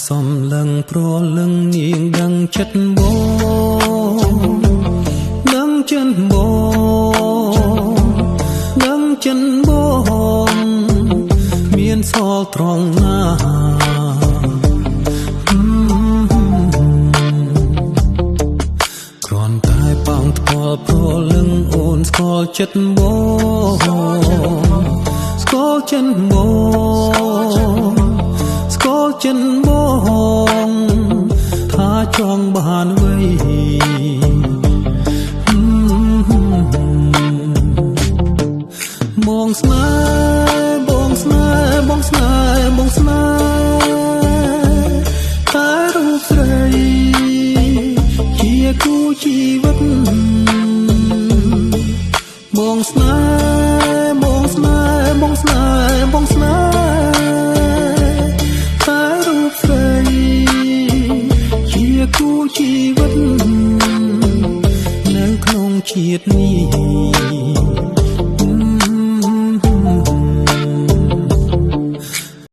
សំឡឹងប្រលឹងនាងដឹងចិត្តបងដឹងចិនបងដឹងចិនបងមានសល់ត្រង់ណាគ្រាន់តែប៉ងថ្ពាល់ប្រលឹងអូនស្គាល់ចិត្តបងស្គាល់ចិនបងស្គាល់ចិនបងថាចង់បានអ្វីបងស្នេហ៍បងស្នេហ៍បងស្នេហ៍បងស្នេហ៍តែរូបស្រីជាគូជីវិតបងស្នេហ៍បងស្នេហ៍បងស្នេហ៍បងស្នេហ៍តែរូបស្រីជាគូជីវិតនៅក្នុងជាតិនេះ